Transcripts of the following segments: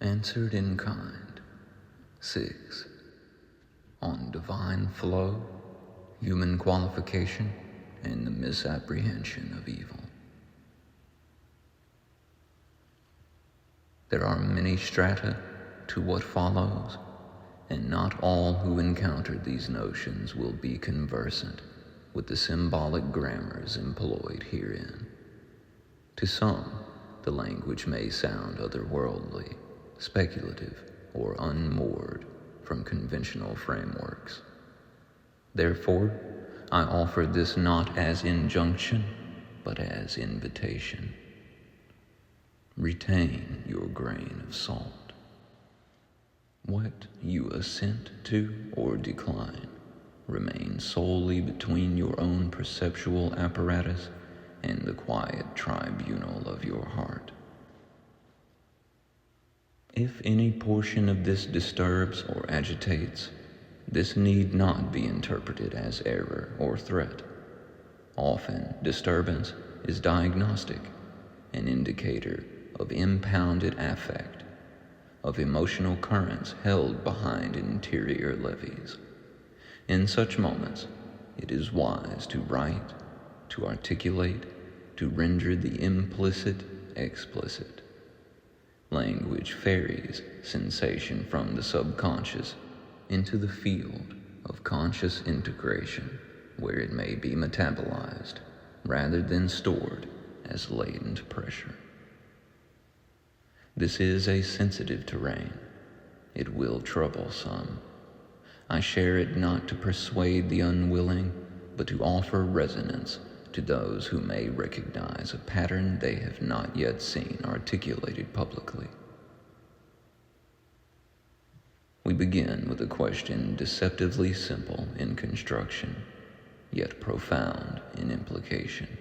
Answered in kind. 6. On divine flow, human qualification, and the misapprehension of evil. There are many strata to what follows, and not all who encounter these notions will be conversant with the symbolic grammars employed herein. To some, the language may sound otherworldly, speculative, or unmoored from conventional frameworks. Therefore, I offer this not as injunction, but as invitation. Retain your grain of salt. What you assent to or decline remains solely between your own perceptual apparatus and the quiet tribunal of your heart. If any portion of this disturbs or agitates, this need not be interpreted as error or threat. Often, disturbance is diagnostic, an indicator of impounded affect, of emotional currents held behind interior levees. In such moments, it is wise to write, to articulate, to render the implicit explicit. Language ferries sensation from the subconscious into the field of conscious integration, where it may be metabolized rather than stored as latent pressure. This is a sensitive terrain. It will trouble some. I share it not to persuade the unwilling, but to offer resonance to those who may recognize a pattern they have not yet seen articulated publicly. We begin with a question deceptively simple in construction, yet profound in implication.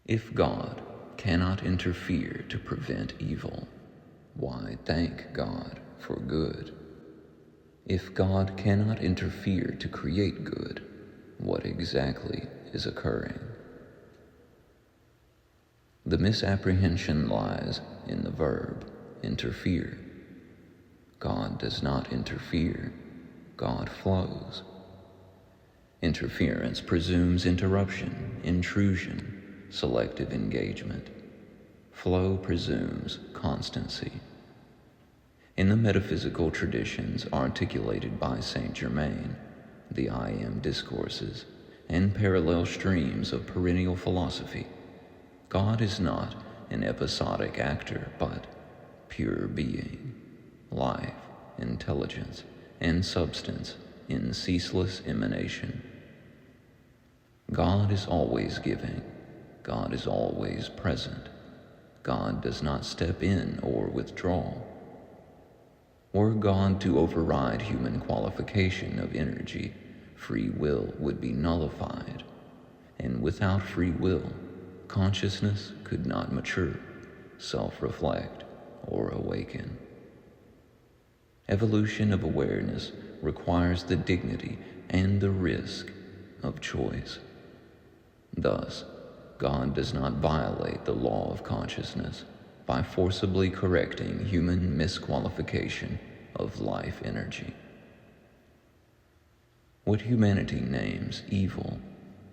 If God cannot interfere to prevent evil, why thank God for good? If God cannot interfere to create good, what exactly is occurring? The misapprehension lies in the verb interfere. God does not interfere. God flows. Interference presumes interruption, intrusion, selective engagement. Flow presumes constancy. In the metaphysical traditions articulated by Saint Germain, the I Am discourses, and parallel streams of perennial philosophy, God is not an episodic actor, but pure being, life, intelligence, and substance in ceaseless emanation. God is always giving. God is always present. God does not step in or withdraw. Were God to override human qualification of energy, free will would be nullified, and without free will, consciousness could not mature, self-reflect, or awaken. Evolution of awareness requires the dignity and the risk of choice. Thus, God does not violate the law of consciousness by forcibly correcting human misqualification of life energy. What humanity names evil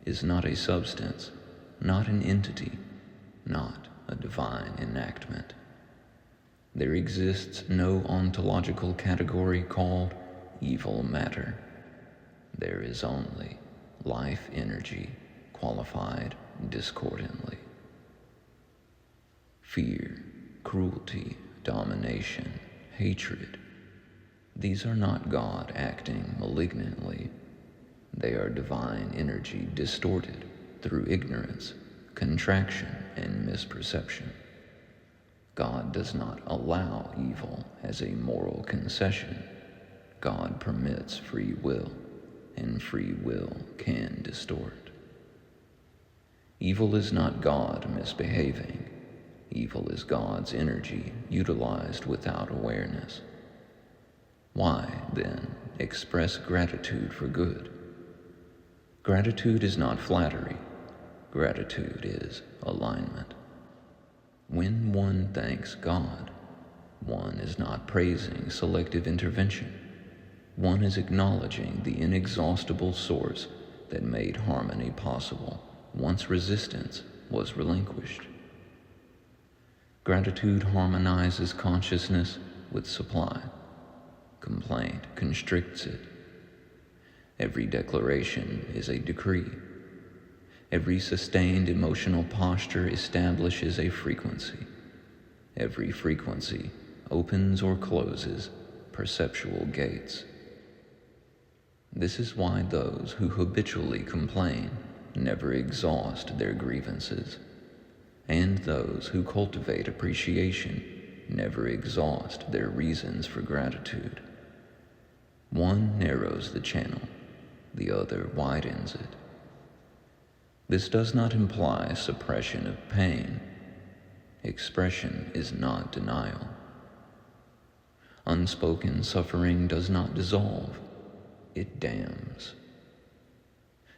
is not a substance, not an entity, not a divine enactment. There exists no ontological category called evil matter. There is only life energy qualified discordantly. Fear, cruelty, domination, hatred, these are not God acting malignantly. They are divine energy distorted through ignorance, contraction, and misperception. God does not allow evil as a moral concession. God permits free will, and free will can distort. Evil is not God misbehaving. Evil is God's energy utilized without awareness. Why, then, express gratitude for good? Gratitude is not flattery. Gratitude is alignment. When one thanks God, One is not praising selective intervention. One is acknowledging the inexhaustible source that made harmony possible once resistance was relinquished. Gratitude harmonizes consciousness with supply. Complaint constricts it. Every declaration is a decree. Every sustained emotional posture establishes a frequency. Every frequency opens or closes perceptual gates. This is why those who habitually complain never exhaust their grievances, and those who cultivate appreciation never exhaust their reasons for gratitude. One narrows the channel, the other widens it. This does not imply suppression of pain. Expression is not denial. Unspoken suffering does not dissolve, it dams.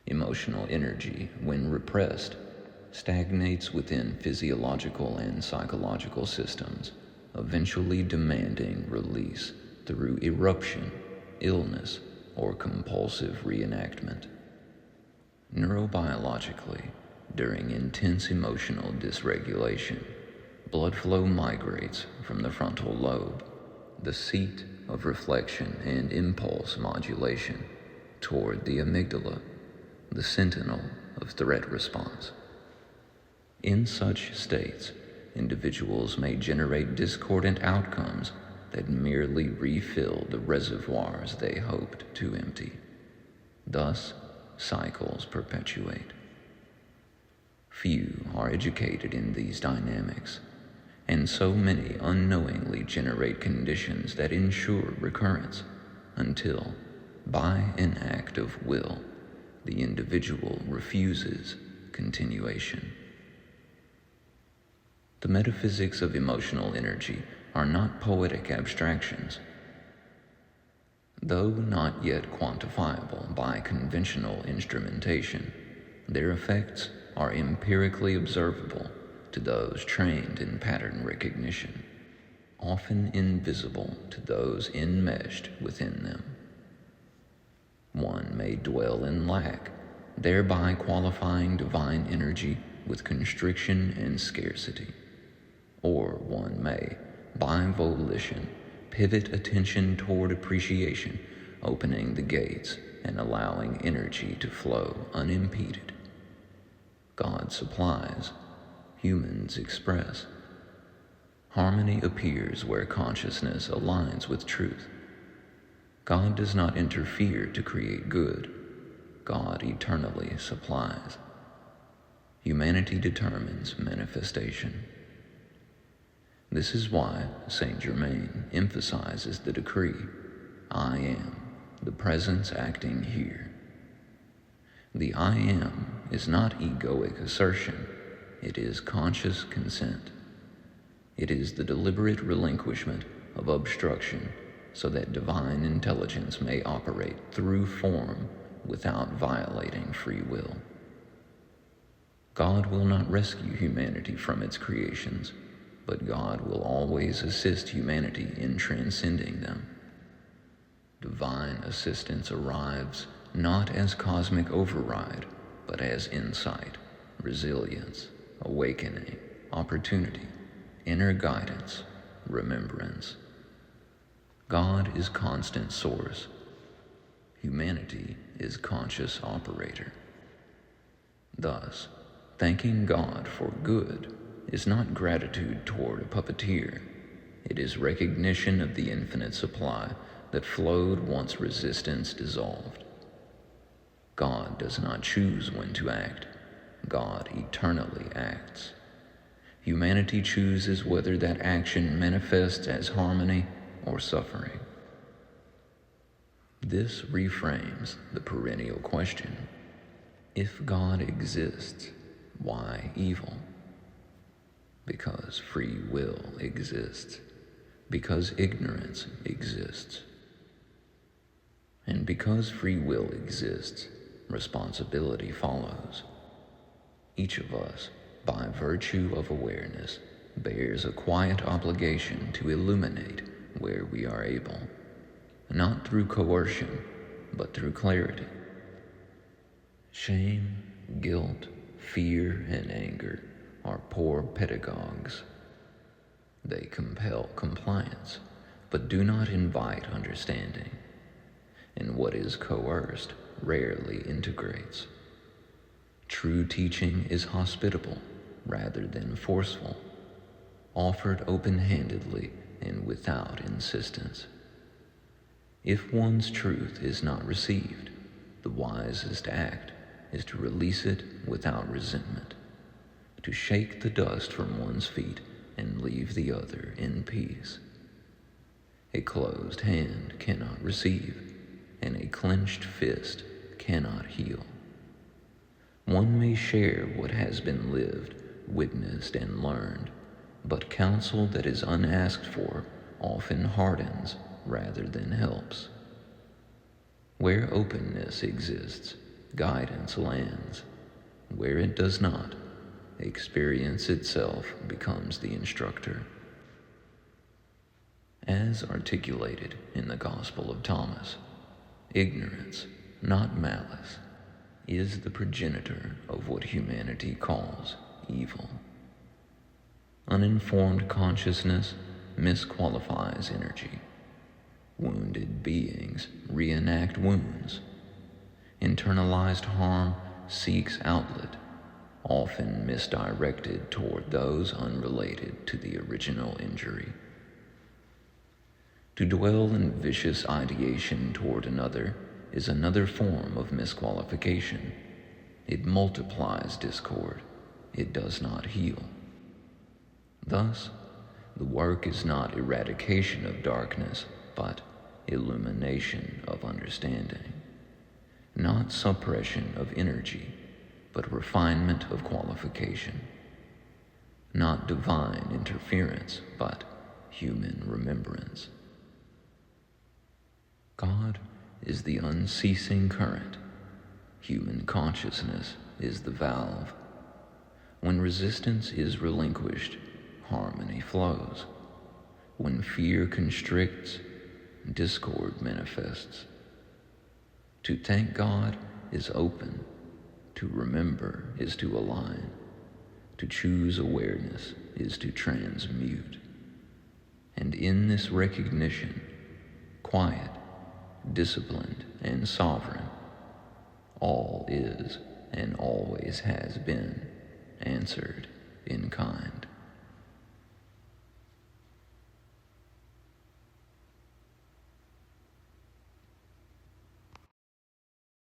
Emotional energy, when repressed, stagnates within physiological and psychological systems, eventually demanding release through eruption, illness, or compulsive reenactment. Neurobiologically, during intense emotional dysregulation, blood flow migrates from the frontal lobe, the seat of reflection and impulse modulation, toward the amygdala, the sentinel of threat response. In such states, individuals may generate discordant outcomes that merely refill the reservoirs they hoped to empty. Thus, cycles perpetuate. Few are educated in these dynamics, and so many unknowingly generate conditions that ensure recurrence until, by an act of will, the individual refuses continuation. The metaphysics of emotional energy are not poetic abstractions. Though not yet quantifiable by conventional instrumentation, their effects are empirically observable to those trained in pattern recognition, often invisible to those enmeshed within them. One may dwell in lack, thereby qualifying divine energy with constriction and scarcity. Or one may, by volition, pivot attention toward appreciation, opening the gates and allowing energy to flow unimpeded. God supplies, humans express. Harmony appears where consciousness aligns with truth. God does not interfere to create good. God eternally supplies. Humanity determines manifestation. This is why Saint Germain emphasizes the decree, I am, the presence acting here. The I am is not egoic assertion, it is conscious consent. It is the deliberate relinquishment of obstruction so that divine intelligence may operate through form without violating free will. God will not rescue humanity from its creations, but God will always assist humanity in transcending them. Divine assistance arrives not as cosmic override, but as insight, resilience, awakening, opportunity, inner guidance, remembrance. God is constant source. Humanity is conscious operator. Thus, thanking God for good is not gratitude toward a puppeteer. It is recognition of the infinite supply that flowed once resistance dissolved. God does not choose when to act. God eternally acts. Humanity chooses whether that action manifests as harmony or suffering. This reframes the perennial question: if God exists, why evil? Because free will exists, because ignorance exists. And because free will exists, responsibility follows. Each of us, by virtue of awareness, bears a quiet obligation to illuminate where we are able, not through coercion, but through clarity. Shame, guilt, fear, and anger are poor pedagogues. They compel compliance, but do not invite understanding, and what is coerced rarely integrates. True teaching is hospitable rather than forceful, offered open-handedly and without insistence. If one's truth is not received, the wisest act is to release it without resentment, to shake the dust from one's feet and leave the other in peace. A closed hand cannot receive, and a clenched fist cannot heal. One may share what has been lived, witnessed, and learned, but counsel that is unasked for often hardens rather than helps. Where openness exists, guidance lands. Where it does not, experience itself becomes the instructor. As articulated in the Gospel of Thomas, ignorance, not malice, is the progenitor of what humanity calls evil. Uninformed consciousness misqualifies energy. Wounded beings reenact wounds. Internalized harm seeks outlet, often misdirected toward those unrelated to the original injury. To dwell in vicious ideation toward another is another form of misqualification. It multiplies discord. It does not heal. Thus, the work is not eradication of darkness, but illumination of understanding. Not suppression of energy, but refinement of qualification. Not divine interference, but human remembrance. God is the unceasing current. Human consciousness is the valve. When resistance is relinquished, harmony flows. When fear constricts, discord manifests. To thank God is open. To remember is to align. To choose awareness is to transmute. And in this recognition, quiet, disciplined, and sovereign, all is and always has been answered in kind.